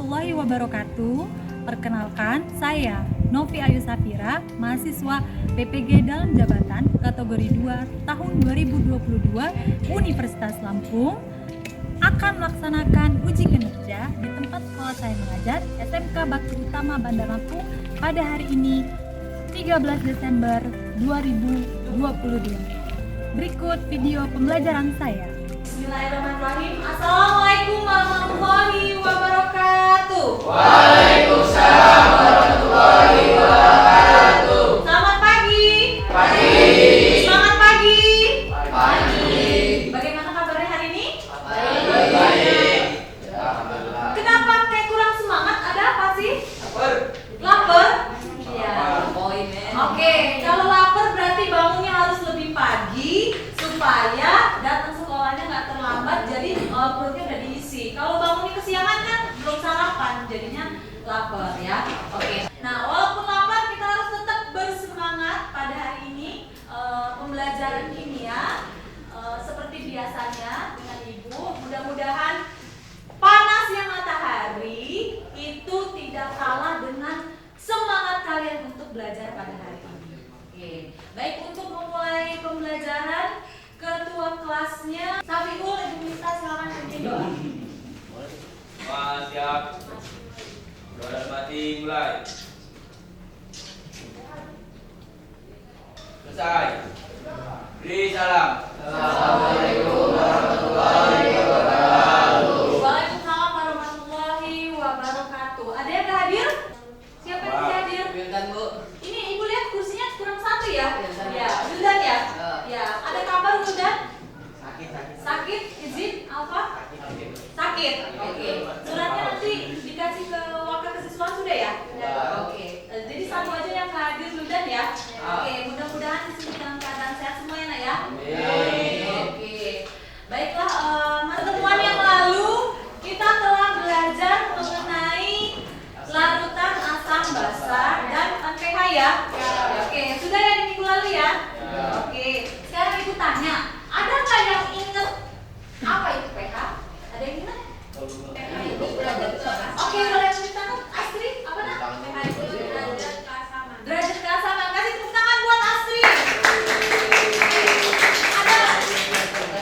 warahmatullahi wabarakatuh. Perkenalkan, saya Novi Ayu Safira, mahasiswa PPG dalam jabatan kategori 2 tahun 2022 Universitas Lampung, akan melaksanakan uji kinerja di tempat sekolah saya mengajar SMK Bakti Utama Bandar Lampung pada hari ini 13 Desember 2022. Berikut video pembelajaran saya. Bismillahirrahmanirrahim. Assalamualaikum warahmatullahi wabarakatuh. Waalaikumsalam warahmatullahi wabarakatuh. Selamat pagi. Pagi. Semangat pagi. Pagi. Bagaimana kabarnya hari ini? Baik. Alhamdulillah. Kenapa kayak kurang semangat? Ada apa sih? Lapar. Lapar? Iya. Oke, kalau lapar berarti bangunnya harus lebih pagi supaya datang sekolahnya nggak terlambat. Jadi perutnya udah diisi. Kalau bangunnya kesiangan kan belum sarapan, jadinya lapar ya. Oke. Nah, walaupun lapar kita harus tetap bersemangat pada hari ini. Pembelajaran kimia seperti biasanya dengan ibu. Mudah-mudahan panasnya matahari itu tidak kalah dengan semangat kalian untuk belajar pada hari ini. Oke. Baik, untuk memulai pembelajaran, ketua kelasnya Safiul, Ibu Mista, silakan pimpin doa. Siap. Doa mati mulai. Selesai. Beri salam. Assalamualaikum warahmatullahi wabarakatuh. Waalaikumsalam warahmatullahi wabarakatuh. Ada yang nggak hadir? Siapa yang tidak hadir? Wildan, Bu. Ini ibu lihat kursinya kurang satu ya? Wildan. Ya, Wildan ya? Ya. Ya, ada kabar Wildan? Sakit. Sakit? Izin? Apa? Sakit? Oke. Suratnya nanti dikasih ke wakil kesiswaan sudah ya? Ya. Oke. Jadi satu aja yang nggak hadir Wildan ya? Oke, mudah-mudahan di sini dalam keadaan sehat semua ya nak ya? Oke. Baiklah, pertemuan yang lalu kita telah belajar mengenai larutan asam basa dan pH ya. Oke, sudah ya di minggu lalu ya? Oke. Sekarang ibu tanya, ada nggak yang inget apa itu pH? Ada yang inget? Oke, boleh tepuk tangan Astri. Apa nak? pH itu derajat keasaman. Derajat keasaman. Kasih tepuk tangan buat Astri.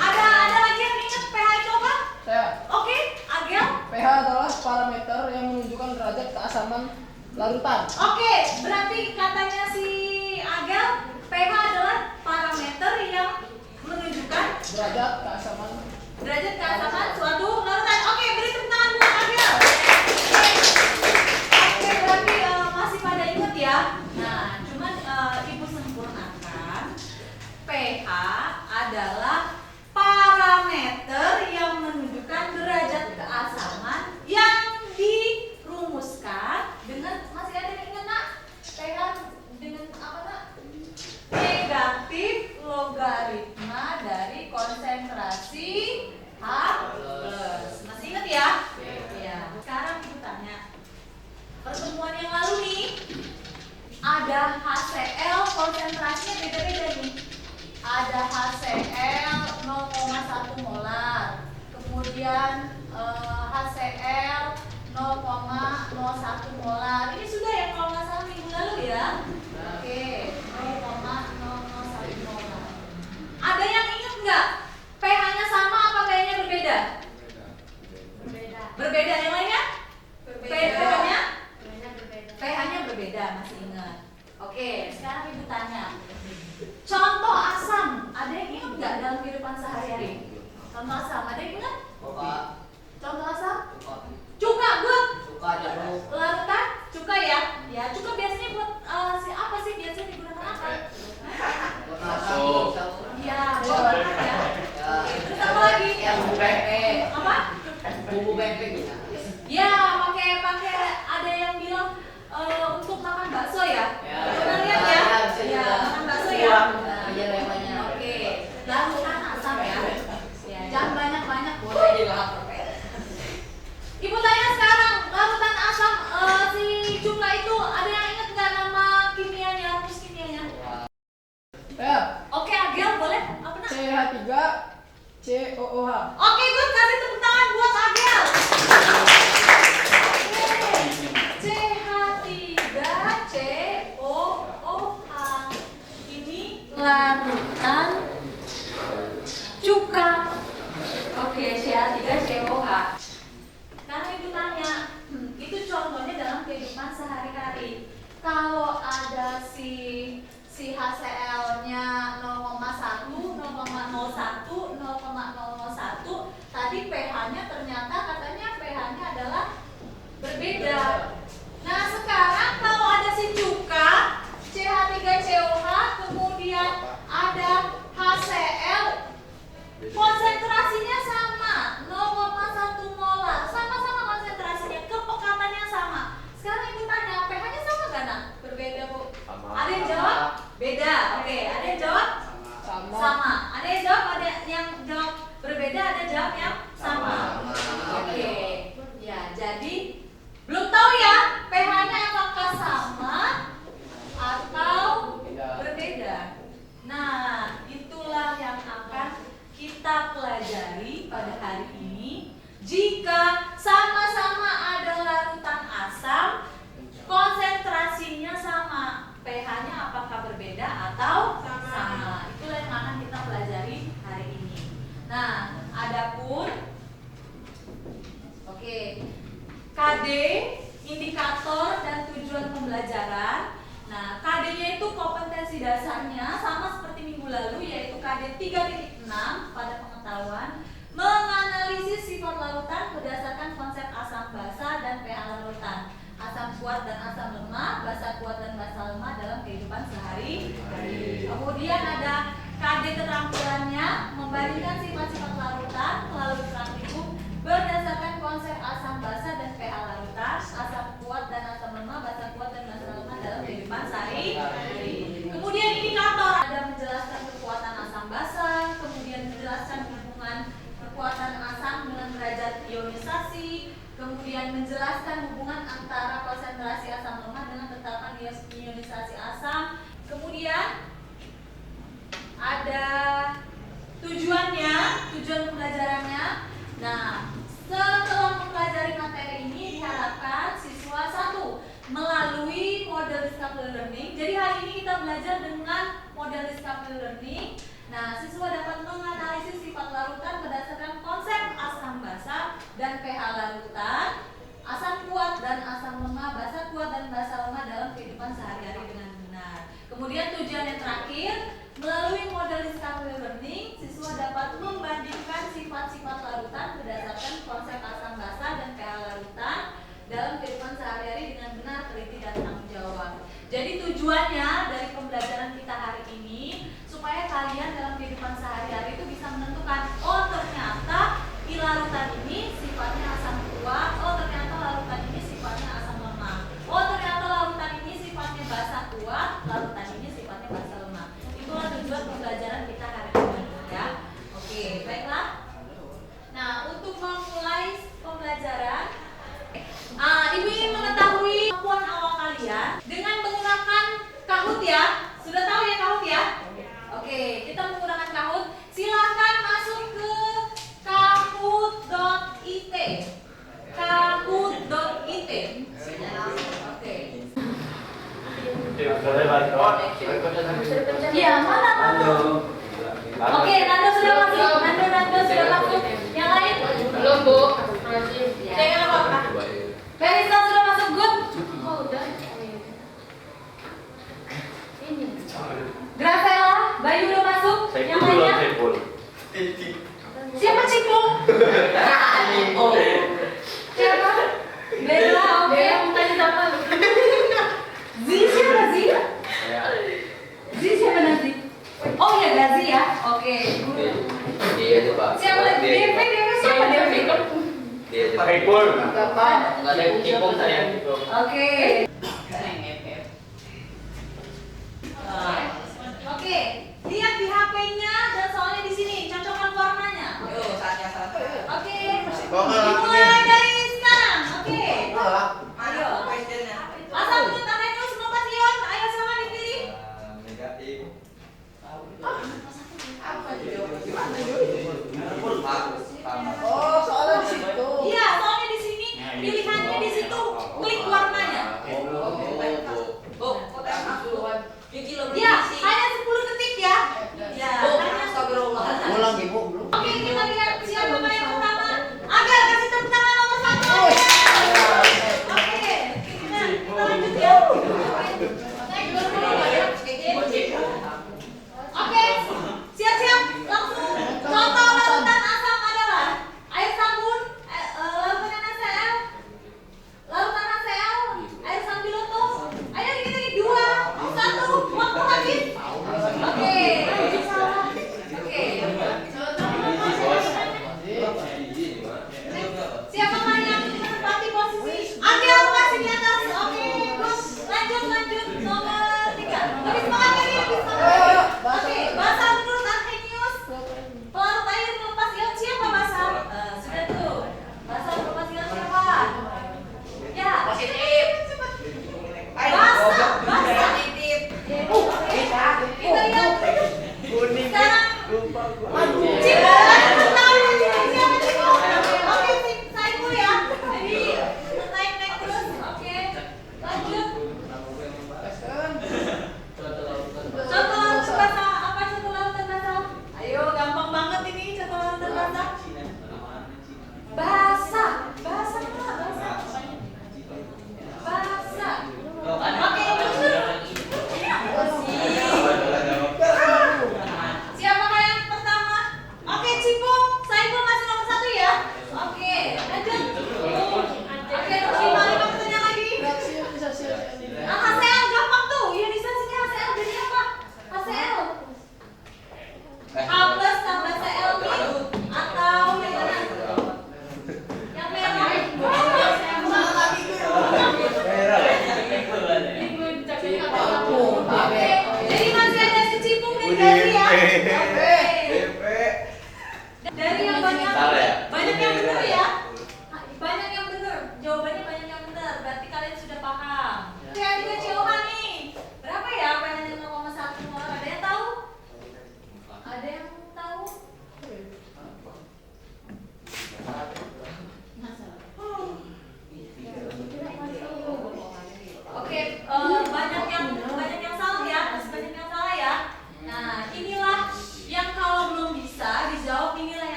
Ada lagi yang inget pH itu apa? Saya. Oke, Agel. pH adalah parameter yang menunjukkan derajat keasaman larutan. Oke, berarti katanya si Agel, pH adalah parameter yang menunjukkan Derajat keasaman. derajat keasaman suatu larutan. Oke, beri tepuk tangan buat Agel. Oke, berarti masih pada ingat ya. Nah, cuman ibu sempurnakan. pH adalah parameter yang menunjukkan derajat keasaman yang dirumuskan dengan, masih ada yang ingat nak? pH dengan apa nak? Negatif logaritma dari konsentrasi H+. Masih ingat ya? Ya. Sekarang ibu tanya. Pertemuan yang lalu nih ada HCl konsentrasinya beda-beda nih. Ada HCl 0,1 molar. Kemudian HCl 0,01 molar. Ini sudah ya kalau nggak salah minggu lalu ya. Oke, 0,001 molar. Ada yang ingat nggak? pH-nya sama apa pH-nya berbeda? Berbeda. Yang lainnya? pH-nya? pH-nya berbeda, masih ingat. Oke, sekarang ibu tanya. Contoh asam, ada yang ingat nggak dalam kehidupan sehari-hari? Contoh asam, ada yang ingat? Contoh asam? Cuka, good. Larutan? Cuka ya? Ya, cuka biasanya buat apa sih? Biasanya digunakan apa? Ya, buat makan ya. Oke, terus apa lagi? Apa? Ya, pakai ada yang bilang untuk makan bakso ya? Pernah lihat ya? Ya, makan bakso ya? Oke, larutan asam ya. Ya, jangan banyak-banyak boleh. Ibu tanya sekarang, larutan asam si cuka itu ada yang ingat nggak nama kimianya, rumus kimianya? Saya. Oke, Agel boleh? Apa nak? CH3COOH. Oke, good. Kasih tepuk tangan buat Agel. Oke, kalau ada si HCl-nya 0,1, 0,01, 0,001, tadi pH-nya ternyata katanya pH-nya adalah berbeda. Nah, sekarang kalau ada si cuka CH3COH, kemudian ada HCl, konsentrasinya sama, 0,1 molar, sama-sama konsentrasinya, kepekatannya sama. Sekarang ibu tanya, pH-nya sama gak nak? Berbeda bu? Ada yang jawab? Beda. Oke, ada yang jawab? Sama. Ada yang jawab? Ada yang jawab berbeda? Ada yang jawab yang sama. Oke. Ya, jadi belum tahu ya pH-nya apakah sama atau berbeda. Nah, itulah yang akan kita pelajari pada hari ini. Jika sama-sama ada larutan asam, konsentrasinya sama, pH-nya apakah berbeda atau sama? Itulah yang akan kita pelajari hari ini. Nah, adapun KD, indikator dan tujuan pembelajaran. Nah, KD-nya itu kompetensi dasarnya sama seperti minggu lalu, yaitu KD 3.6 pada pengetahuan, menganalisis sifat larutan berdasarkan konsep asam basa dan pH larutan, asam kuat dan asam lemah, basa kuat dan basa lemah dalam kehidupan sehari-hari. Kemudian ada KD keterampilannya, membandingkan sifat-sifat larutan melalui praktikum berdasarkan konsep asam basa dan pH larutan, asam kuat dan asam lemah, basa kuat dan basa lemah dalam kehidupan sehari-hari. Kemudian indikator ada menjelaskan kekuatan asam basa, kemudian menjelaskan hubungan kekuatan asam dengan derajat ionisasi, kemudian menjelaskan hubungan antara konsentrasi asam lemah dengan tetapan ionisasi asam. Kemudian ada tujuannya, tujuan pembelajarannya. Nah, setelah mempelajari materi ini diharapkan siswa 1 melalui model discovery learning. Jadi hari ini kita belajar dengan model discovery learning. Nah, siswa dapat menganalisis sifat larutan berdasarkan konsep asam basa dan pH larutan, asam kuat dan asam lemah, basa kuat dan basa lemah dalam kehidupan sehari-hari dengan benar. Kemudian tujuan yang terakhir, melalui model discovery learning, siswa dapat membandingkan sifat-sifat larutan berdasarkan konsep asam basa dan pH larutan dalam kehidupan sehari-hari dengan benar, teliti dan tanggung jawab. Jadi tujuannya dari pembelajaran kita hari ini supaya kalian dalam kehidupan sehari-hari itu bisa menentukan, oh ternyata larutan ini sifatnya asam kuat, oh ternyata larutan ini sifatnya asam lemah, oh ternyata larutan ini sifatnya basa kuat, larutan ini sifatnya basa lemah. Itulah tujuan pembelajaran kita hari ini ya. Oke, baiklah. Nah, untuk memulai pembelajaran, Ibu ingin mengetahui kemampuan awal kalian dengan menggunakan Kahoot ya. Sudah tahu ya Kahoot ya? Oke, kita menggunakan Kahoot. Silakan masuk ke kahoot.it. Kahoot.it. Oke. Iya, mana Nando? Oke, Nando sudah masuk. Nando sudah masuk. Yang lain? Belum, Bu. Jangan apa-apa. Verista sudah masuk, Good? Oh, udah. Ini. Graciela, Bayu udah masuk. Yang lainnya? Siapa Ciko? Siapa? Bella, oke. Tadi siapa? Zi siapa Zi? Zi siapa nanti? Oh ya Gazi ya, oke. Dia aja Pak. Siapa lagi? DP siapa DP? Dia aja. Pakai pul. Gampang. Enggak ada kipung saya. Oke. Oke, lihat di HP-nya dan soalnya di sini, cocokkan warnanya. Yuk, saatnya saat. Oke, dimulai dari sekarang. Oke, ayo. Asal menurut Anda itu semua pasion, ayo sama dipilih. Negatif. Oh, soalnya di situ. Iya, soalnya di sini pilihannya di situ, klik warnanya. Iya, hanya 10 detik ya. Ya, hanya Ulang Ibu belum. Oke, kita lihat siapa yang pertama. Agar kasih tepuk tangan nomor 1. Oke, kita lanjut ya. Oke.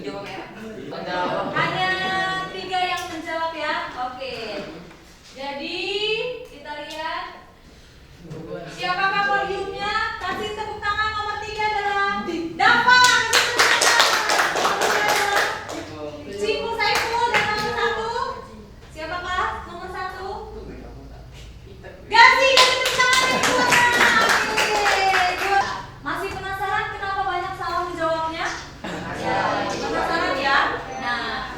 hijau merah. Hanya 3 yang menjawab ya. Oke. Jadi kita lihat siapakah podiumnya? Kasih tepuk tangan nomor 3 adalah Dava. Cipu Saiful dan nomor 1. Siapakah nomor 1? Gazi. Kasih tepuk tangan. Oke. Masih penasaran kenapa banyak salah menjawabnya? Ya, penasaran ya? Nah,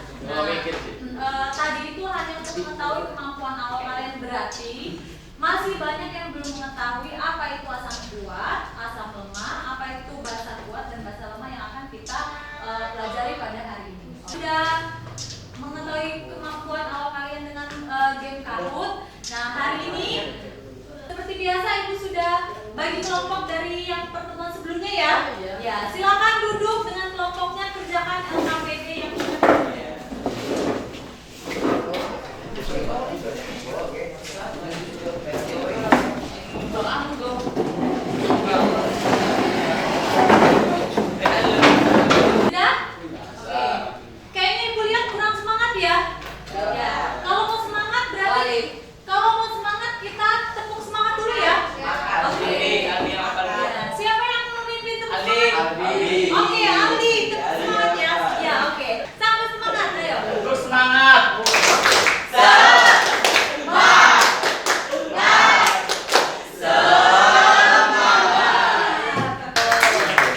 tadi itu hanya untuk mengetahui kemampuan awal kalian, berarti masih banyak yang belum mengetahui apa itu asam kuat, asam lemah, apa itu basa kuat dan basa lemah yang akan kita pelajari pada hari ini. Sudah mengetahui kemampuan awal kalian dengan game Kahoot. Nah, hari ini seperti biasa Ibu sudah bagi kelompok dari yang pertemuan sebelumnya ya. Ya, silakan duduk dengan kelompoknya, kerjakan LKPD yang sudah Sudah? Oke. Kayaknya Ibu lihat kurang semangat ya? Ya. Kalau mau semangat berarti kita tepuk semangat dulu ya. Oke. Siapa yang memimpin tepuk semangat? Oke, Aldi, tepuk semangat ya. Ya, oke. Sampai semangat, ayo. Terus semangat.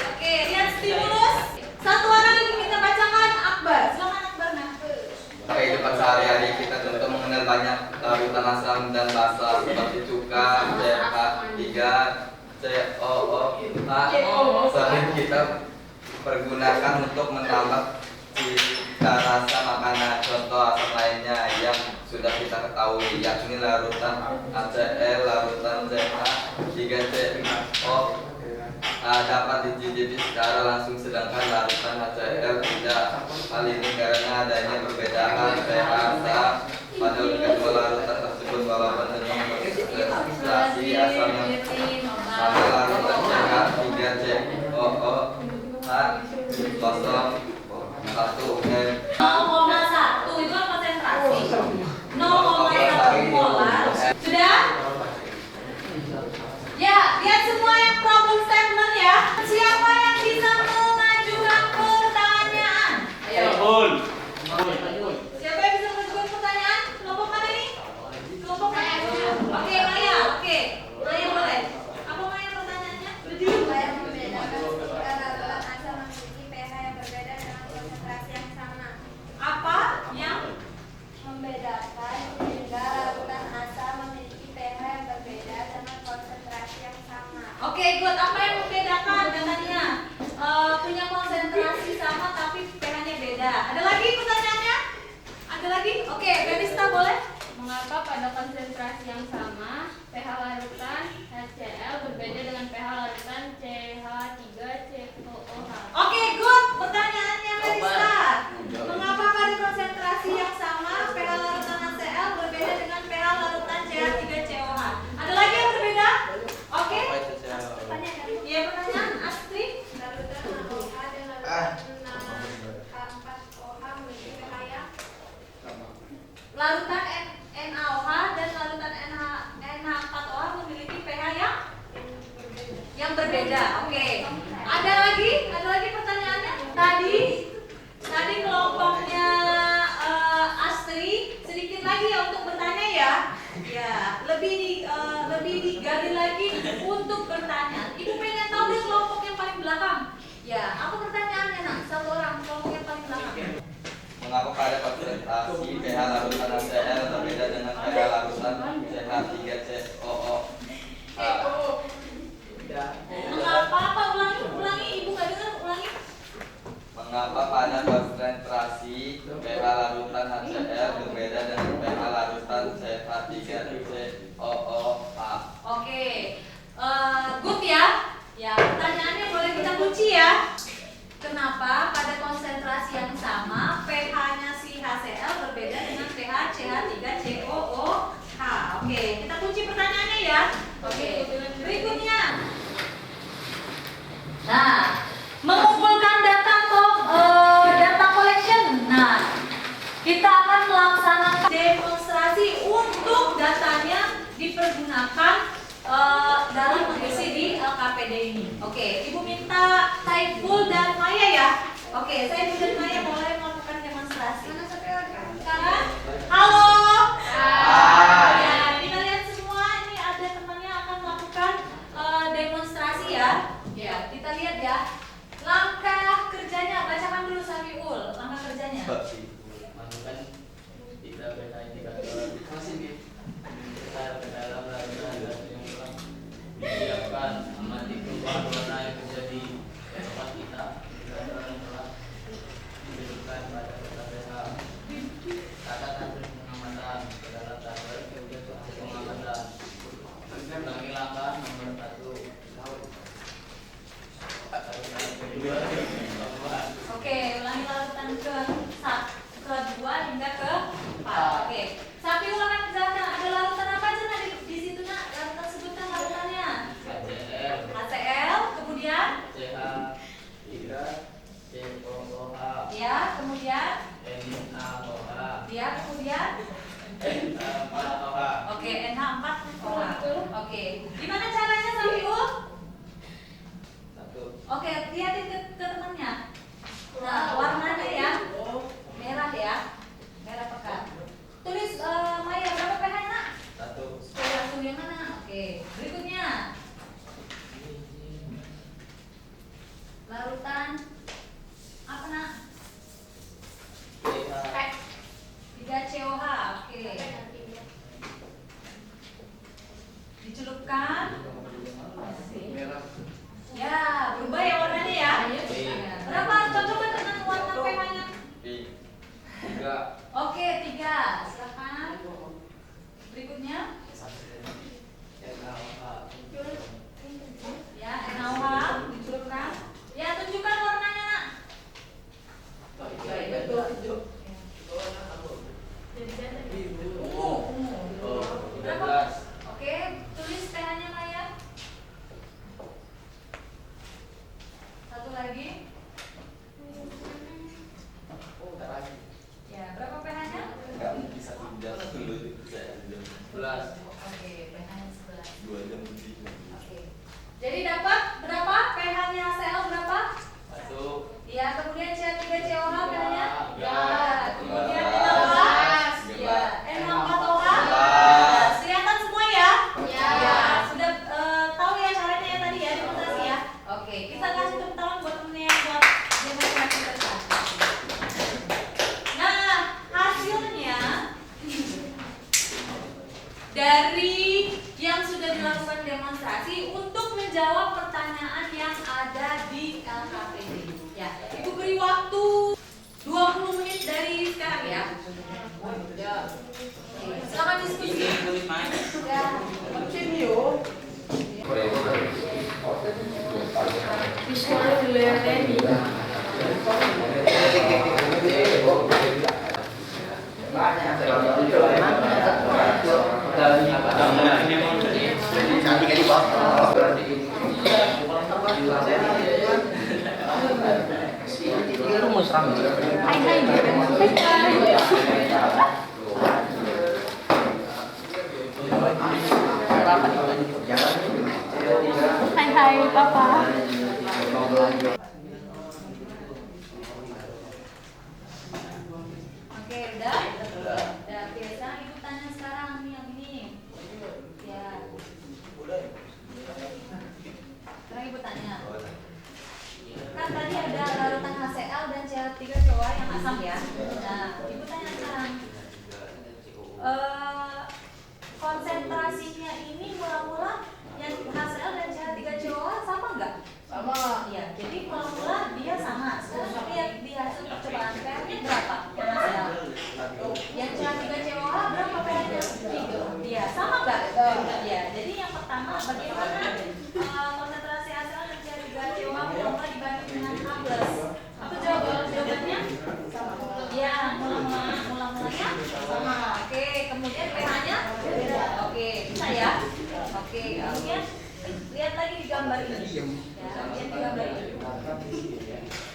Oke, lihat stimulus. Satu orang yang kita bacakan, Akbar. Silakan Akbar, nah. Kehidupan sehari-hari kita tentu mengenal banyak larutan asam dan basa seperti cuka, CH3, COO, sering kita pergunakan untuk menambah cita rasa makanan. Contoh asam lainnya yang sudah kita ketahui yakni larutan HCl, larutan CH3CO dapat dicicipi secara langsung, sedangkan larutan HCl tidak. Hal ini karena adanya perbedaan pH pada kedua larutan tersebut, walaupun dengan konsentrasi asam yang sama. Larutan CH3COO kosong 1 m 0,1 itu kan konsentrasi. 0,1 molar. Sudah? Ya, lihat semua yang problem statement ya. Siapa yang bisa mengajukan pertanyaan? Ayo. Siapa yang bisa mengajukan pertanyaan? Kelompok mana ini? Kelompok mana? Oke, Maya. Oke. Maya boleh. Apa Maya pertanyaannya? Supaya membedakan ketika larutan asam memiliki pH yang berbeda dengan konsentrasi yang sama. Apa yang Membedakan sehingga larutan asam memiliki pH yang berbeda dengan konsentrasi yang sama. Oke, good. Apa yang membedakan katanya? Punya konsentrasi sama tapi pH-nya beda. Ada lagi pertanyaannya? Ada lagi? Oke, Verista boleh? Mengapa pada konsentrasi yang sama pH larutan HCl berbeda dengan pH larutan CH3COOH? Oke, good. Pertanyaannya Verista. Mengapa pada konsentrasi yang sama pH larutan HCl berbeda dengan pH larutan CH3COH? Ada lagi yang berbeda? Oke. Iya, pertanyaan Astri. Larutan NaOH dan larutan NH4OH memiliki pH yang Larutan NaOH dan larutan NH4OH memiliki pH yang berbeda. Oke. Ada lagi pertanyaannya? Tadi kelompoknya Astri sedikit lagi ya untuk bertanya ya. Ya, lebih digali lagi untuk bertanya. Ibu pengen tahu deh kelompok yang paling belakang. Ya, apa pertanyaannya nak? Satu orang kelompok yang paling belakang. Mengapa pada konsentrasi pH larutan HCl berbeda dengan pH larutan CH3COO? Mengapa? Apa? Ulangi. Ibu nggak dengar. Ulangi. Mengapa pada konsentrasi pH larutan HCl berbeda dengan pH larutan CH3COOH? Oke. Good ya. Ya, pertanyaannya boleh kita kunci ya. Kenapa pada konsentrasi yang sama pH-nya si HCl berbeda dengan pH CH3COOH? Oke, kita kunci pertanyaannya ya. Oke, berikutnya. Nah, mengumpulkan data untuk datanya dipergunakan dalam mengisi di LKPD ini. Oke, Ibu minta Saiful dan Maya ya. Oke, Saiful dan Maya boleh melakukan demonstrasi. Sekarang, halo. Ya, kita lihat semua ini ada temannya akan melakukan demonstrasi ya. Ya, kita lihat ya. Langkah kerjanya, bacakan dulu Safiul. Langkah kerjanya. Masukkan tiga beta indikator besar ke dalam larutan gas yang telah disiapkan. Amati perubahan warna yang terjadi di tempat kita. Indikator yang telah ditentukan pada peta pH. Catat hasil pengamatan ke dalam tabel pengamatan. Ulangi langkah nomor 1. Oke, ulangi larutan kedua hingga ke 4. Oke. Sapi ulangan kerjakan. Ada larutan apa aja nah di situ nak? Larutan sebutkan larutannya. HCl, kemudian CH3 COOH. ya, kemudian NaOH. ya, kemudian NH4OH. oke, NH4OH. Oke. Gimana caranya Safiul? Oke, lihatin ke temannya. Nah, warnanya ya. Merah ya. Merah pekat. Tulis Maya berapa pH nak? 1. Satu yang mana? Oke. Berikutnya. Larutan apa nak? 3COH. Oke. Dicelupkan. Ya, berubah ya warnanya ya. Berapa? Coba dengan warna pH-nya. Oke, 3. Silakan. Berikutnya. Ya, NaOH dicelupkan. Ya, tunjukkan warnanya nak. Ungu. Berapa? Oke, tulis pH-nya Maya. Satu lagi. Ya, berapa pH-nya? Oke, pH-nya 11. Oke. Jadi dapat berapa? pH-nya HCl berapa? 1. Ya, kemudian CH3COH pH-nya? Ya. Kemudian NaOH? Ya. NH4OH? Kelihatan semua ya? Ya. Sudah tahu ya caranya ya tadi ya demonstrasi ya? Oke, kita kasih tepuk tangan buat temennya yang buat demonstrasi tadi. Nah, hasilnya dari yang sudah dilakukan demonstrasi untuk menjawab pertanyaan yang ada di LKPD. Ya, Ibu beri waktu 20 menit dari sekarang ya. Ya. Oke, silakan diskusi. Ya. Hai Papa. Oke, udah? Udah, biasa Ibu tanya sekarang nih yang ini. Ya. Sekarang Ibu tanya. Kan tadi ada larutan HCl dan CH3COH yang asam ya. Nah, Ibu tanya sekarang. Konsentrasinya ini mula-mula yang HCl dan CH3COH sama nggak? Sama. Iya, jadi mula-mula dia sama. Sekarang lihat di hasil percobaan pH-nya berapa? Yang HCl. Yang CH3COH berapa pH-nya? 3. Iya, sama nggak? Iya, jadi yang pertama bagaimana konsentrasi HCl dan CH3COH mula-mula dibanding dengan H+? Apa jawabannya? Sama. Iya, mula-mulanya sama. Oke, kemudian pH-nya? Oke, bisa ya? Oke, kemudian lihat lagi di gambar ini. Ya, lihat di gambar ini.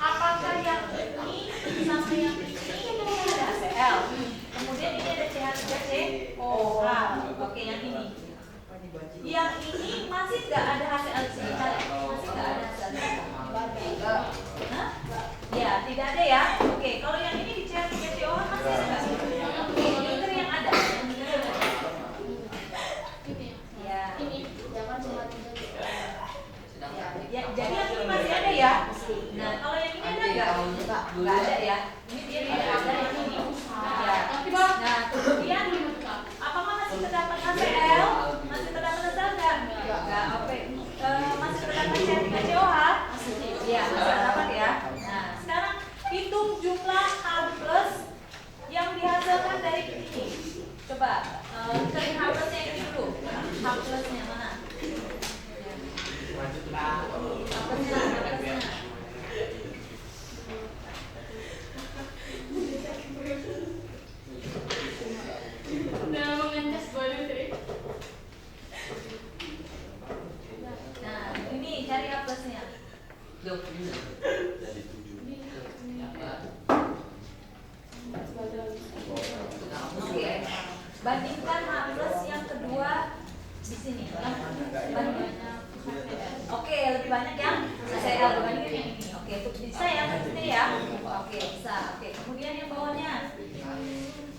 Apakah yang ini sama yang ini ada HCl? Kemudian ini ada CH3COH. Yang ini masih nggak ada HCl di sini, masih nggak ada HCl. Hah? Ya, tidak ada ya. Oke, kalau yang ini di CH3COH masih ada nggak? Oke, lingkar yang ada. Ya. Ya, jadi yang ini masih ada ya. Nah, kalau yang ini ada nggak? Nggak ada ya. Ini dia tidak ada yang ini. Ya. Nah, kemudian apakah masih terdapat HCl? Masih terdapat HCl nggak? Nggak. Oke. Masih terdapat CH3COH? Iya, masih terdapat ya. Nah, sekarang hitung jumlah H+ yang dihasilkan dari ini. Coba cari H+-nya ini dulu. H+-nya mana? Nah, mengencas boleh Tri. Nah, ini cari H+-nya. Oke. Bandingkan H+ yang kedua di sini. Oke, lebih banyak yang HCl dibandingkan yang ini. Oke, itu bisa ya maksudnya ya. Oke, bisa. Oke, kemudian yang bawahnya.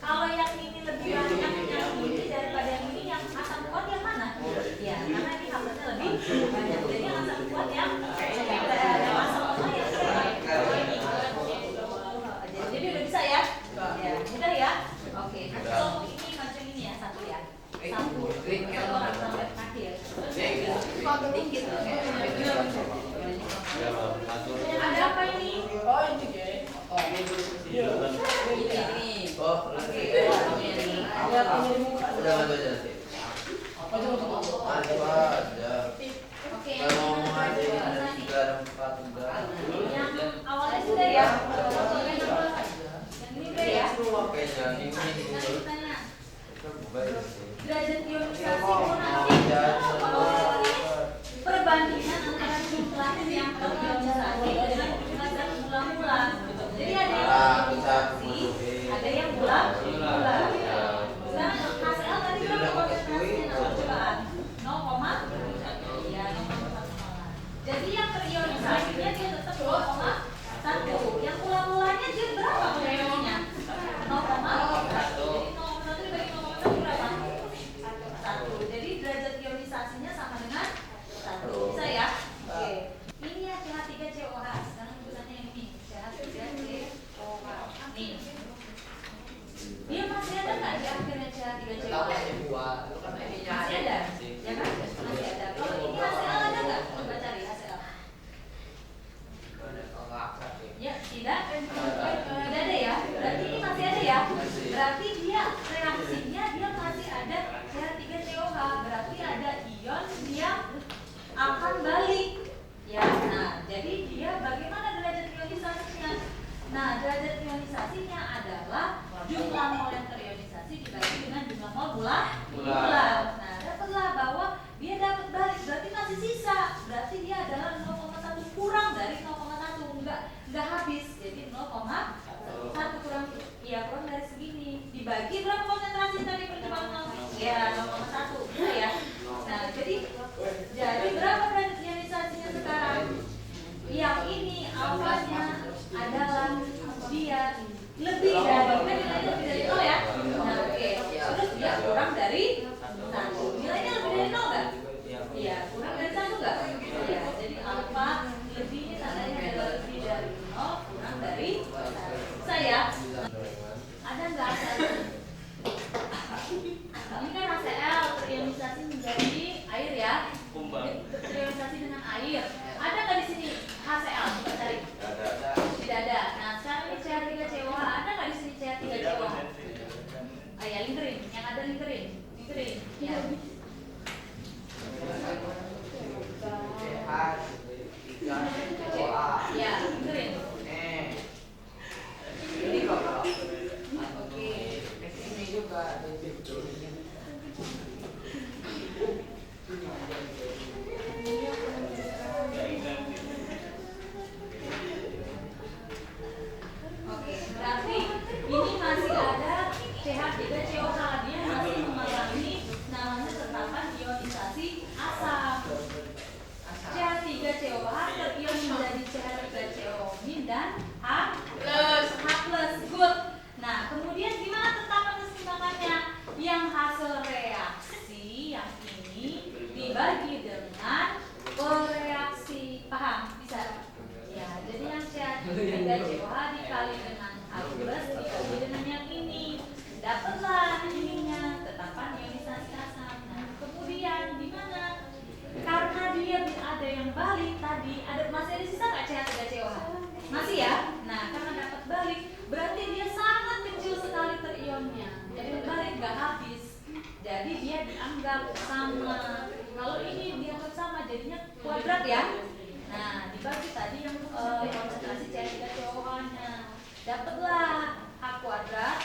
Kalau yang ini lebih banyak yang ini daripada yang ini, yang asam kuat yang mana? Ya, karena ini H+-nya lebih banyak. Jadi yang asam kuat yang asam lemah yang ini. Jadi udah bisa ya? Ya, mudah ya. Oke, nanti kelompok ini macam ini ya, satu ya. Satu orang sampai akhir. Dikit. Ada apa ini? Oh ini ya. Ini. Oh, Oke, ini. Ada udah nggak baca sih. Apa itu? Ada. Oke, Kalau yang mau ada ini ada nih. 3 ada 4 udah. Yang awalnya sudah ya. Yang ini udah ya. Oke, jangan ini Nah, dulu. tanya. Baik sih. Derajat ionisasi itu nanti perbandingan antara jumlah yang terionisasi dengan jumlah zat bulan-bulan. Jadi ada yang ionisasi, ada yang bulan-bulan. Sekarang HCl tadi berapa konsentrasinya percobaan? 0, ya 0,1. Jadi yang terionisasinya dia tetap 0,1. Yang bulan-bulannya dia berapa konsentrasinya? 0,1. Jadi 0,1 dibagi 0,1 berapa? 1. Jadi derajat ionisasinya sama dengan 1. Bisa ya? Oke. Ini ya CH3COH. Sekarang tulisannya yang ini. CH3COH. Nih. Dia masih ada nggak di akhirnya CH3COH? Masih ada? Ya kan? Masih ada. Kalau ini HCl ada nggak? Coba cari HCl. Ya, tidak. Tidak ada ya. Berarti ini masih ada ya. Berarti dia reaksinya dia masih ada CH3COH. Berarti ada ion yang akan balik. Ya, nah jadi dia bagaimana derajat ionisasinya? Nah, derajat ionisasinya adalah jumlah mol yang terionisasi dibagi dengan jumlah mol bulan. Nah, dapatlah bahwa dia dapat balik, berarti masih sisa. Berarti dia adalah 0,1 kurang dari 0,1, enggak habis. Jadi 0,1 kurang, ya kurang dari segini. Dibagi berapa konsentrasi tadi percobaan 0? Ya 0,1, bisa ya. Nah, jadi berapa derajat ionisasinya sekarang? Yang ini awalnya adalah dia lebih dari, kan nilainya lebih dari 0 ya. Nah, oke. Terus dia kurang dari 1. Nilainya lebih dari 0 nggak? Iya, kurang dari 1 nggak? Iya, jadi alfa lebih ini tandanya adalah lebih dari 0, kurang dari 1. Bisa ya? Ada nggak HCl? Ini kan HCl terionisasi menjadi air ya. Terionisasi dengan air. Ada nggak di sini HCl? Coba cari. Tidak ada. Nah, sekarang ini CH3COH. Ada nggak di sini CH3COH? Ah ya, lingkerin. Yang ada lingkerin. Ya. Ya, lingkerin. Oke. ya. Nah, dibagi tadi yang konsentrasi CH3COH-nya. Dapatlah H kuadrat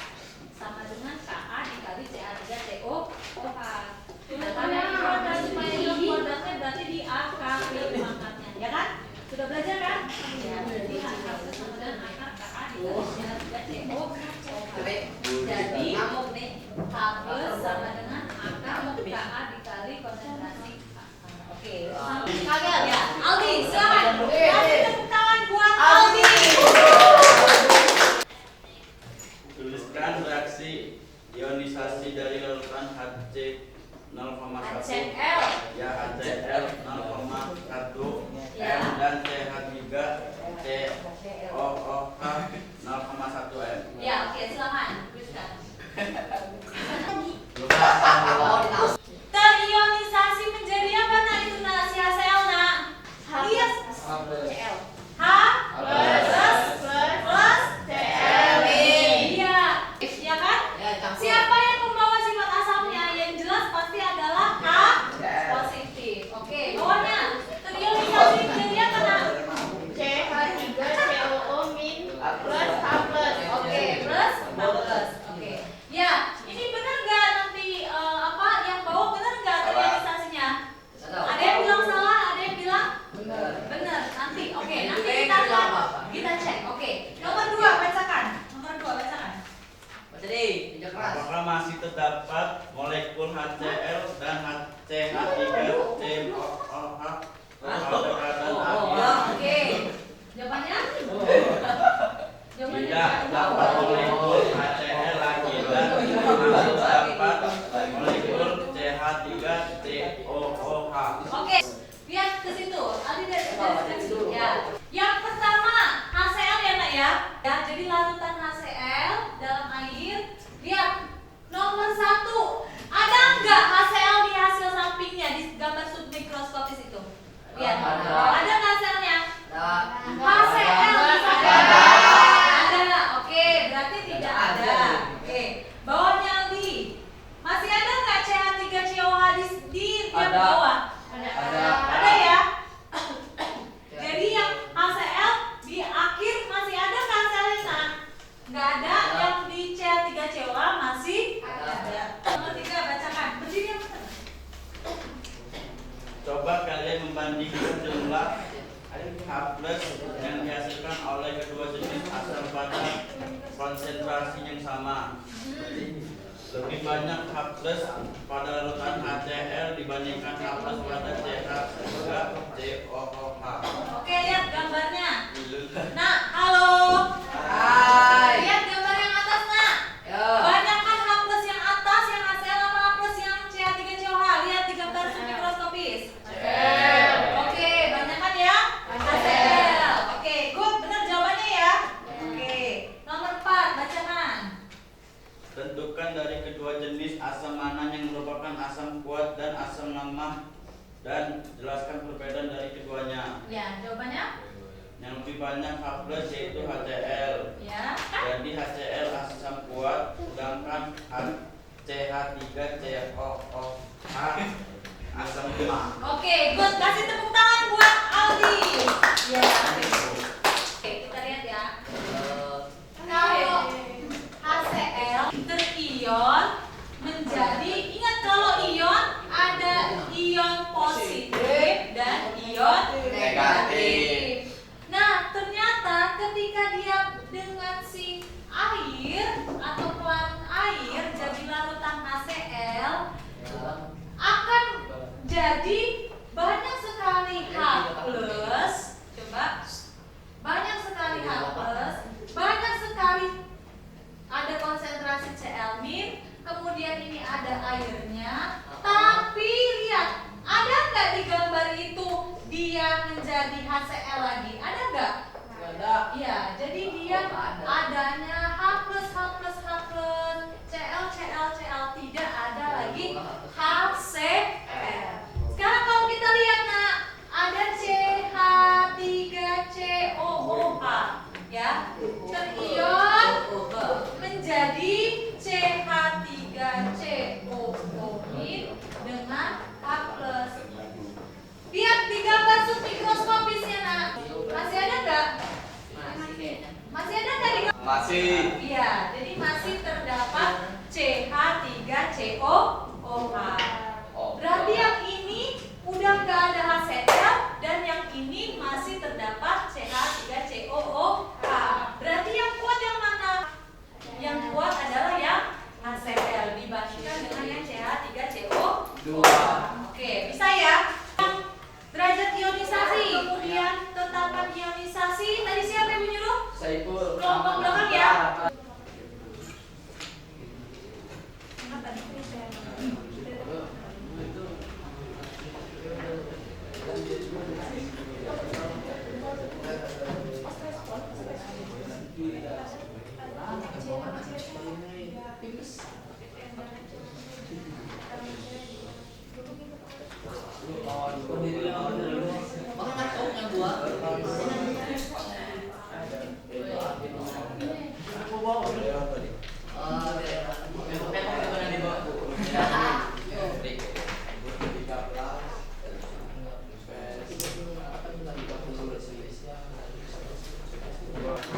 sama dengan Ka dikali CH3COOH. Nah, karena ini kuadrat supaya yang kuadratnya berarti di akar pangkatnya, ya kan? Sudah belajar kan? Ya, jadi H kuadrat sama dengan akar Ka dikali CH3COOH. Jadi H plus sama dengan akar Ka dikali konsentrasi. Oke, kagak ya? Aldi, silakan. Kasih tepuk tangan buat Aldi. Tuliskan reaksi ionisasi dari larutan HC 0,1 HCl. ya HCl 0,1 Ya. M dan CH3 COOH 0,1 M. Ya, oke, silakan. Tuliskan. Terionisasi menjadi apa nak itu nak si HCl nak? Iya. H plus Cl. Iya. Iya kan? Siapa yang membawa sifat asamnya? Yang jelas pasti adalah H positif. Oke, bawahnya terionisasi menjadi apa nak? CH3COO min plus H plus. Oke, plus H plus. Oke. Ya, ini benar nggak nanti apa yang bawa benar nggak terionisasinya? Ada yang bilang salah, ada yang bilang benar. Nanti, oke, nanti kita cek. Oke, nomor 2 bacakan. Nomor 2 bacakan. Apakah masih terdapat molekul HCl dan CH3COOH berdekatan akhir? Oke. Jawabannya? Jawabannya Tidak dapat molekul HCl lagi dan masih terdapat molekul CH3COOH. Oke, lihat ke situ. Aldi dari situ. Ya. Yang pertama HCl ya nak ya. Ya, jadi larutan HCl dalam air. Lihat nomor 1. Ada nggak HCl di hasil sampingnya di gambar submikroskopis itu? Lihat. Ada nggak HCl-nya? HCl ada. Oke, berarti tidak ada. Oke, bawahnya Aldi. Masih ada nggak CH3COH di yang bawah? Ada ya? Jadi yang HCl di akhir masih ada kan HCl-nya? Nggak ada. Yang di CH3COH masih ada. Nomor 3 bacakan. Berdiri yang benar. Coba kalian membandingkan jumlah H plus yang dihasilkan oleh kedua jenis asam pada konsentrasi yang sama. Lebih banyak H plus pada larutan HCl dibandingkan H plus pada CH3COOH. Oke, lihat gambarnya. Nah, halo. Lihat gambar yang atas, nak. Banyakkan H plus yang atas, yang HCl apa H plus yang CH3COH? Lihat di gambar submikroskopis. Oke, banyakkan ya? HCl. Oke, good. Benar jawabannya ya? Oke. Nomor 4, bacakan. Tentukan dari kedua jenis asam mana yang merupakan asam kuat dan asam lemah dan jelaskan perbedaan dari keduanya. Ya, jawabannya? Yang lebih banyak H plus yaitu HCl. Ya. Jadi HCl asam kuat, sedangkan CH3COOH asam lemah. Oke, good. Kasih tepuk tangan buat Aldi. Ya. Oke, kita lihat ya. Kalau HCl terion menjadi, ingat kalau ion ada ion positif dan ion negatif. Nah, ternyata ketika dia Iya, jadi masih terdapat CH3COOH. Berarti yang ini udah nggak ada HCl dan yang ini masih terdapat CH3COOH. Berarti yang kuat yang mana? Yang kuat adalah yang HCl dibandingkan dengan yang CH3CO2. Oke, bisa ya? Derajat ionisasi, kemudian tetapan ionisasi. Tadi siapa yang menyuruh? Saiful. Kelompok belakang ya.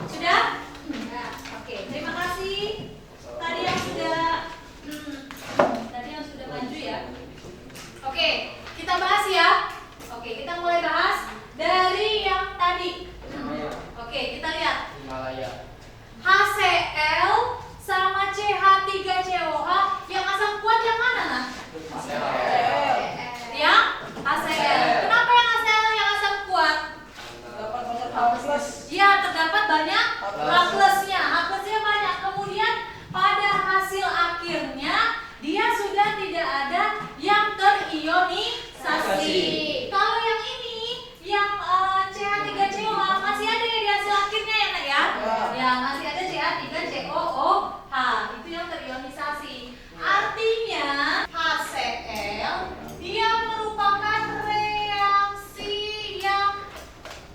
Sudah? Oke, terima kasih. Tadi yang sudah maju ya. Oke, kita bahas ya. Oke, kita mulai bahas dari yang tadi. Oke, kita lihat. HCl sama CH3COH yang asam kuat yang mana nah? Yang HCl. Kenapa yang HCl yang asam kuat? Dapat banyak H+. Ya, terdapat banyak H+-nya. H+-nya banyak. Kemudian pada hasil akhirnya dia sudah tidak ada yang terionisasi. Kalau yang ini, yang CH3COH masih ada ya di hasil akhirnya ya nak ya? Ya, masih ada CH3COOH. Itu yang terionisasi. Artinya HCl dia merupakan reaksi yang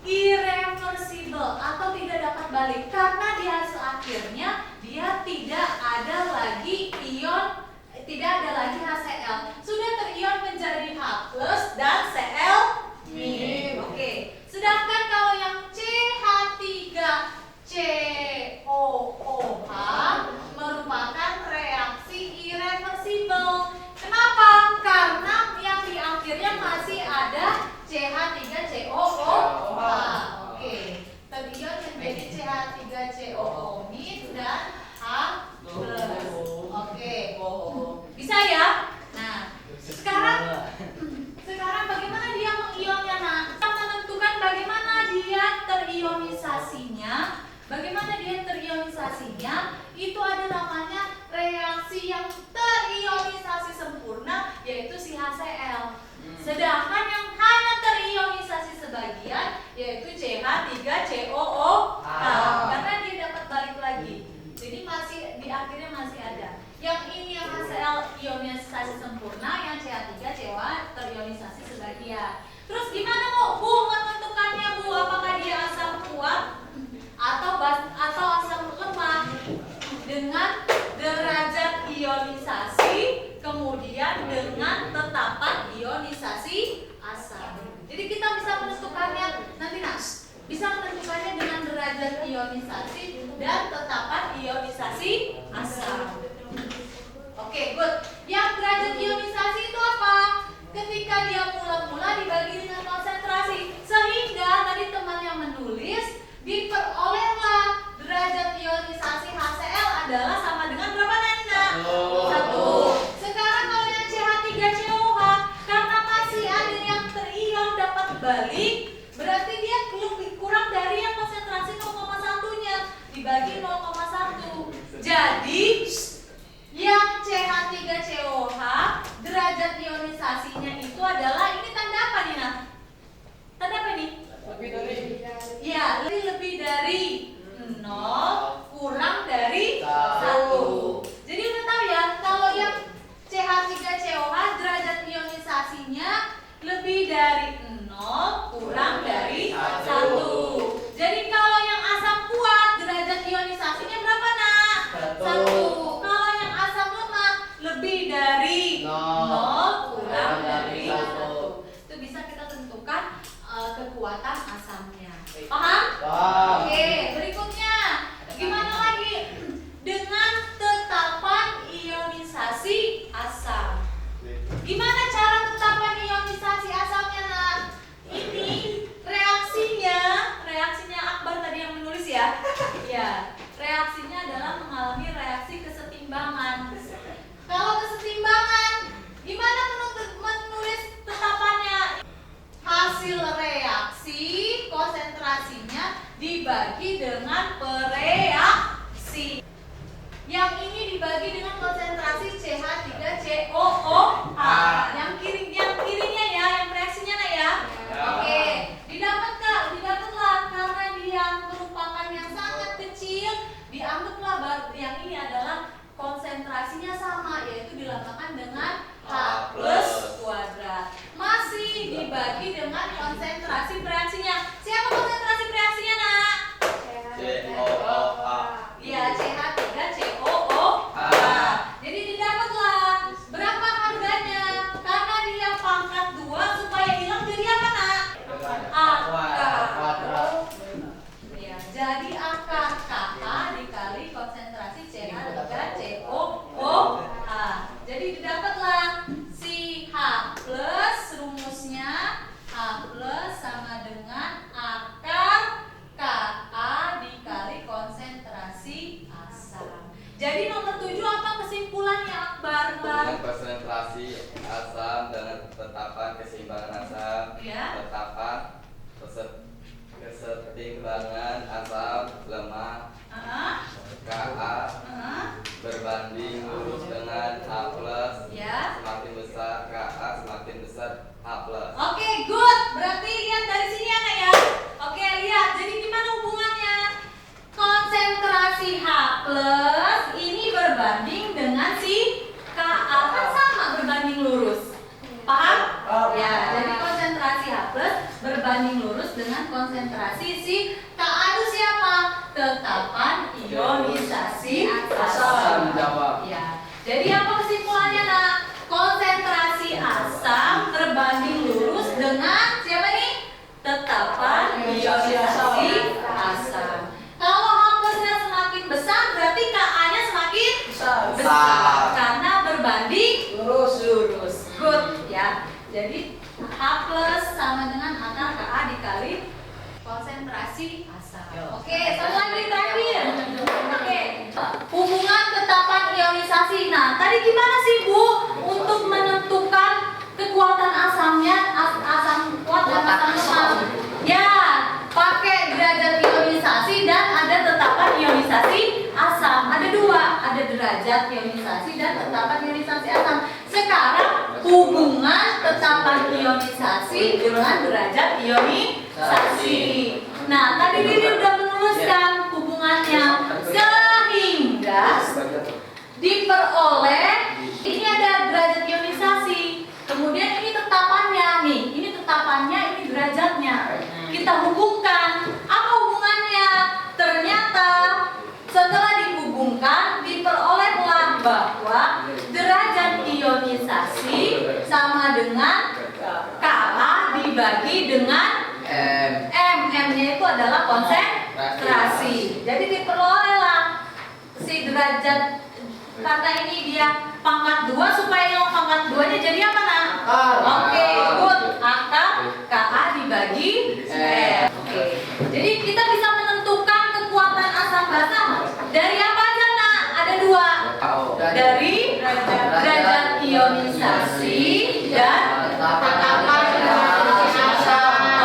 irreversible atau tidak dapat balik karena di hasil akhirnya dia tidak ada lagi HCl, sudah terion menjadi H+ dan Cl-. Oke. Sedangkan kalau yang CH3COOH merupakan reaksi irreversible. Kenapa? Karena yang di akhirnya masih ada CH3COOH. Oke. Terion menjadi CH3COOH dan H+. Oke. Bisa ya? Nah, sekarang bagaimana dia mengionnya? Nah, kita menentukan bagaimana dia terionisasinya. Itu ada namanya reaksi yang terionisasi sempurna, yaitu si HCl. Sedangkan yang hanya terionisasi sebagian, yaitu CH3COOH. Karena dia dapat balik lagi. Jadi masih di akhirnya masih ada. Yang ini yang HCl ionisasi sempurna, yang CH3COOH terionisasi sebagian. Terus gimana Bu menentukannya Bu? Apakah dia asam kuat atau asam lemah? Dengan derajat ionisasi, kemudian dengan tetapan ionisasi asam. Jadi kita bisa menentukannya nanti bisa menentukannya dengan derajat ionisasi dan tetapan ionisasi asam. Oke, good. Yang derajat ionisasi itu apa? Ketika dia mula-mula dibagi dengan konsentrasi, sehingga tadi teman yang menulis diperolehlah derajat ionisasi HCl adalah sama dengan berapa Nanda? 1. Sekarang kalau yang CH3COOH karena masih ada yang terion dapat balik, berarti dia lebih kurang dari yang konsentrasi 0,1-nya dibagi 0,1. Jadi yang CH3COOH derajat ionisasinya itu adalah, ini tanda apa nih Nah? Tanda apa nih? Lebih dari. Ya, lebih dari 0 kurang dari 1. yang ini adalah konsentrasinya sama, yaitu dilambangkan dengan H plus kuadrat. Masih dibagi dengan konsentrasi reaksinya. Siapa konsentrasi reaksinya, Nak? COOH. Iya, CH3COOH. Jadi didapatlah berapa harganya? Karena dia pangkat 2 supaya hilang jadi apa, Nak? Akar. Ya, jadi akar KA dikali konsentrasi CH3COOH. Jadi didapatlah si H plus, rumusnya H plus sama dengan akar KA dikali konsentrasi asam. Jadi nomor 7 apa kesimpulannya, Akbar? Hubungan konsentrasi asam dengan tetapan keseimbangan asam, Ya. tetapan kesetimbangan asam lemah Ka berbanding lurus dengan H plus. Ya. Semakin besar Ka, semakin besar H plus. Oke, good. Berarti lihat dari sini ya, Nak ya. Oke, lihat. Jadi gimana hubungannya? Konsentrasi H plus ini berbanding dengan si Ka, kan sama berbanding lurus. Paham? Ya, jadi konsentrasi H plus berbanding lurus dengan konsentrasi si Ka itu siapa? Tetapan ionisasi asam. Ya. Jadi apa kesimpulannya, Nak? Konsentrasi asam berbanding lurus dengan siapa nih? Tetapan ionisasi asam. Kalau H plusnya semakin besar berarti Ka-nya semakin besar karena berbanding lurus. Good ya. Jadi H plus sama dengan akar Ka dikali konsentrasi asam. Oke, satu lagi terakhir. Oke, hubungan tetapan ionisasi. Nah, tadi gimana sih, Bu, untuk menentukan kekuatan asamnya, asam kuat dan asam lemah? Ya, pakai derajat ionisasi dan ada tetapan ionisasi asam. Ada dua, ada derajat ionisasi dan tetapan ionisasi asam. Sekarang hubungan tetapan ionisasi dengan derajat ionisasi. Nah, tadi Didi udah menuliskan hubungannya sehingga diperoleh ini ada derajat ionisasi. Kemudian ini tetapannya nih, ini tetapannya, ini derajatnya. Kita hubungkan. Apa hubungannya? Ternyata setelah dihubungkan diperolehlah bahwa derajat ionisasi sama dengan Ka dibagi dengan M-nya itu adalah konsentrasi. Jadi diperolehlah si derajat, karena ini dia pangkat 2 supaya yang pangkat 2-nya jadi apa, Nak? Oke, good. Akar Ka dibagi M. Oke. Jadi kita bisa menentukan kekuatan asam basa dari apa aja, Nak? Ada 2. Dari derajat ionisasi dan tetapan asam.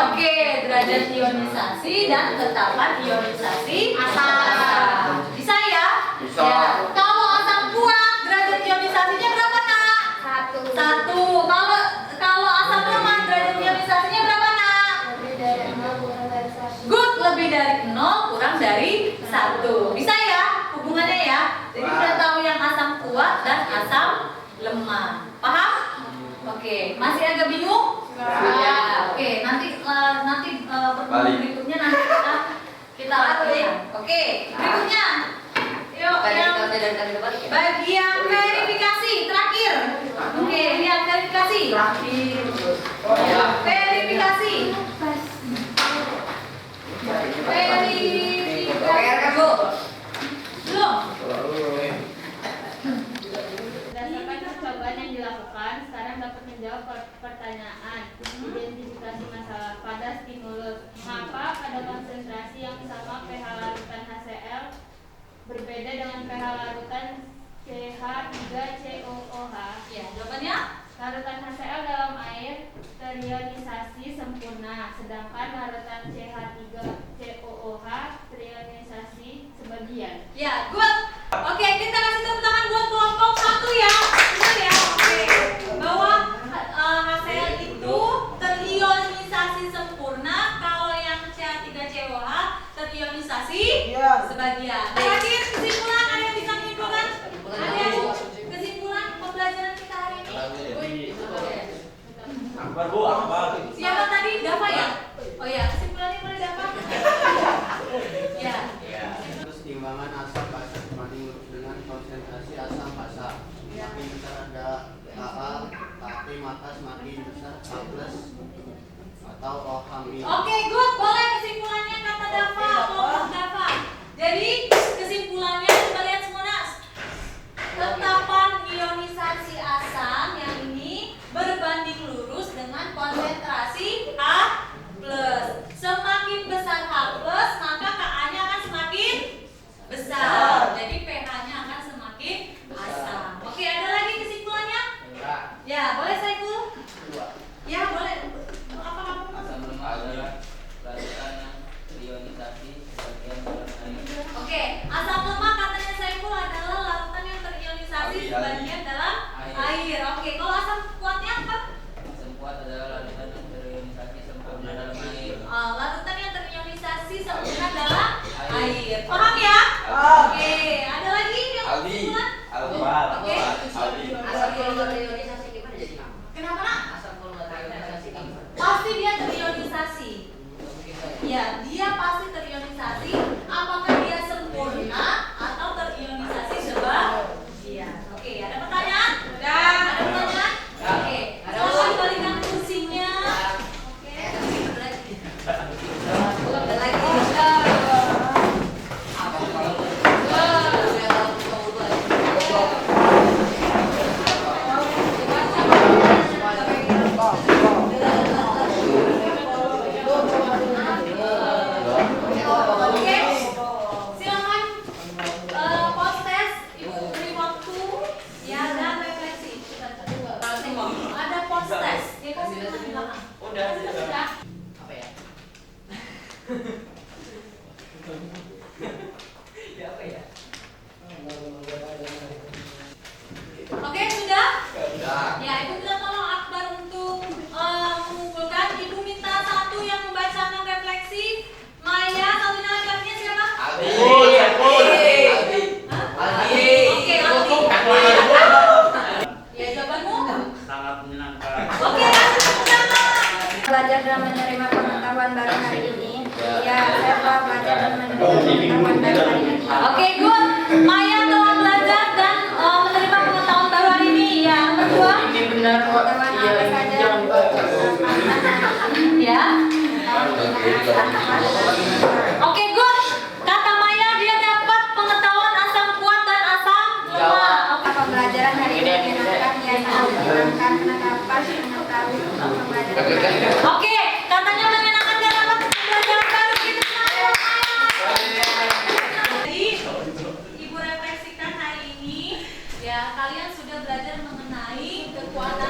Oke, derajat ionisasi dan tetapan ionisasi asam. Bisa ya? Bisa. Ya. Kalau asam kuat, derajat ionisasinya berapa, Nak? 1. Kalau asam lemah, derajat ionisasinya berapa, Nak? Good, lebih dari 0 kurang dari 1. Bisa ya hubungannya ya? Jadi udah tahu yang asam kuat dan asam lemah. Paham? Oke, masih agak bingung? Ya, oke. Nanti pertemuan berikutnya nanti kita latihan. Oke, berikutnya. Yuk, yang bagian verifikasi terakhir. Oke, lihat verifikasi. Verifikasi. Berdasarkan percobaan yang dilakukan, sekarang dapat menjawab pertanyaan identifikasi masalah pada stimulus. Mengapa pada konsentrasi yang sama pH larutan HCl berbeda dengan pH larutan CH3COOH? Ya, jawabannya? Larutan HCl dalam air terionisasi sempurna, sedangkan larutan CH3COOH terionisasi sebagian. Ya, good. Oke, kita kasih tepuk tangan buat kelompok 1 ya. Benar ya? Oke. Bahwa HCl itu terionisasi sempurna, kalau yang CH3COOH terionisasi sebagian. Terakhir kesimpulan ada yang besar ada AA, tapi maka semakin besar A plus atau O hamil. Oke, good. Boleh kesimpulannya kata Dava, kelompok Dava. Jadi kesimpulannya kita lihat semua Nas. Tetapan ionisasi asam yang ini berbanding lurus dengan konsentrasi H+. Semakin besar H+, maka Ka-nya akan semakin besar. Jadi pH-nya akan semakin asam. Oke, ada lagi kesimpulannya? Ya, boleh Saiful? Ya, boleh. Apa kamu? Asam lemah adalah larutan yang terionisasi sebagian dalam air. Oke, asam lemah katanya Saiful adalah larutan yang terionisasi sebagian dalam air. Oke, kalau asam kuatnya apa? Asam kuat adalah larutan yang terionisasi sempurna dalam air. Larutan yang terionisasi sempurna dalam air. Paham ya? Oke, ada lagi yang Aldi. kesimpulan? Aldi. Oke. Aldi. Asam kalau terionisasi gimana jadi nama? Kenapa nak? Asam kalau terionisasi gimana? Pasti dia terionisasi. Ya, dia pasti terionisasi. Apakah dia sempurna atau terionisasi sebagian? Oke, ada pertanyaan? Ada pertanyaan? Oke, silakan balikan kursinya. Oke. Ada lagi. Oke, silakan post test, ibu beri waktu ya dan refleksi. Ada post test, dia kasih ke belakang. Sudah. Apa ya? Oke, sudah? Sudah. Ya, ibu minta tolong Akbar untuk mengumpulkan. Ibu minta satu yang membacakan refleksi. Maya, satunya laki-lakinya siapa? Aldi. Hah? Aldi. Oke, Aldi. Ya, jawabanmu? Sangat menyenangkan. Oke, kasih tepuk tangan. Belajar dan menerima pengetahuan baru hari ini. Ya, saya telah belajar dan menerima pengetahuan baru hari ini. Oke, good. Maya telah belajar dan menerima pengetahuan baru hari ini. Ya, yang kedua. Ini benar kok. Pengetahuan Iya, apa ini saja? jangan Ya. Oke, good. Kata Maya dia dapat pengetahuan asam kuat dan asam lemah. Oke. Pembelajaran hari ini menyenangkan, ya sangat menyenangkan karena dapat mengetahui pembelajaran. Oke, katanya menyenangkan dan dapat pembelajaran baru gitu. Jadi, Ibu refleksikan hari ini ya kalian sudah belajar mengenai kekuatan